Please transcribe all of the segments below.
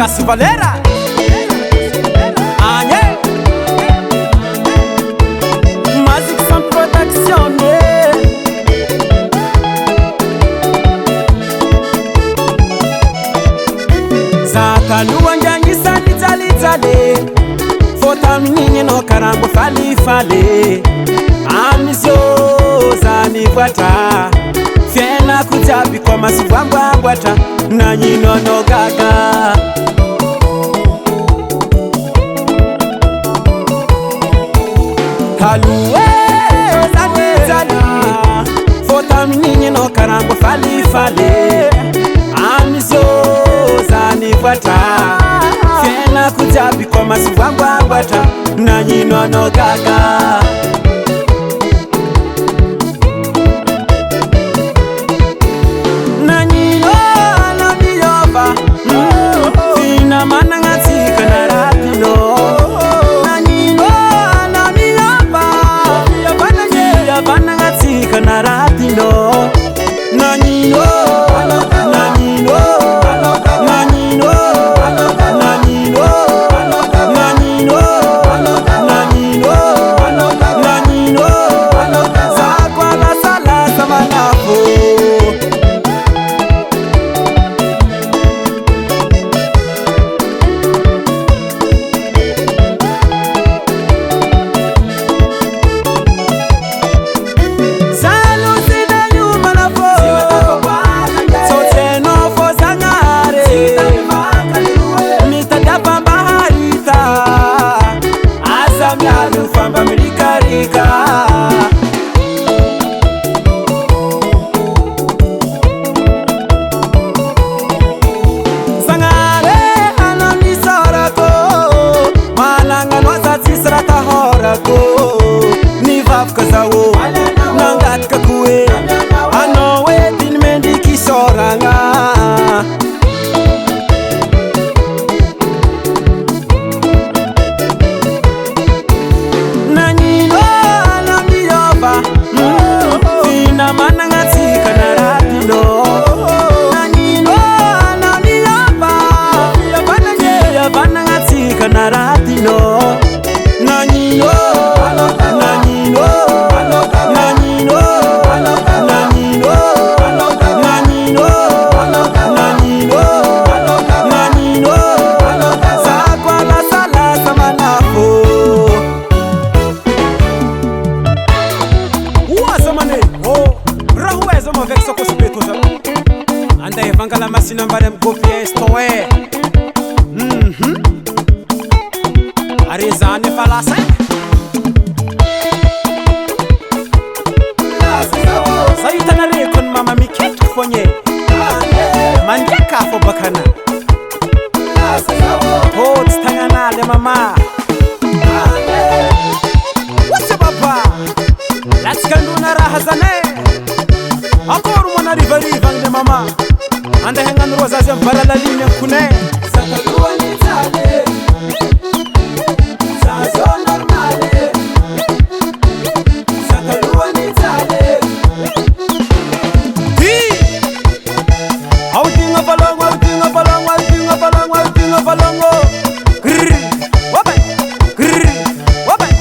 Lucas Valera Anye Magic Sound Production Zakaluwa njangisa litalitale Fota minini no karango fali fale Amisyo zani kwata Fiena kutabi kwa masifamba wata Nanyi nono gaga Haluwe zani zani Fota minini no karango fali fale Amisyo zani kwata Fiena kutabi kwa masifamba wata Nanyi nono gaga Vangala masina mbarem gopie stoe Arizane falasa Sayitana rekon mama miket kufonye Mandeka fo bakana Hot stangana le mama What's up papa Let's go na rahazane Akoru mwana rivari vangne mama Anda hengan roza zem barala line kune Zakaluwa ni tale Zazo normale Zakaluwa ni tale Di Autinga balongo, autinga balongo, autinga balongo, autinga balongo Grrr, wabai, grrr, wabai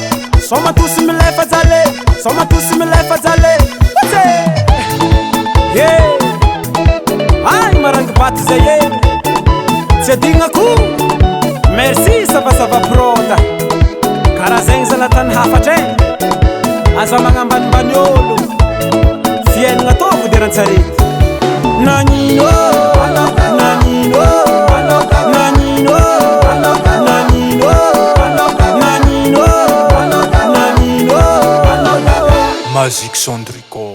Soma tusi mile fazale, soma tusi mile fazale Wate Yeah Ai marang batizeye Tsedinga ku Merci sava pronta Karazeng zalatan hafate Asa mangamban banyolo Fien nga to kudiran sarit Nanino Nanino Nanino Nanino Nanino Nanino Magic Sound Record.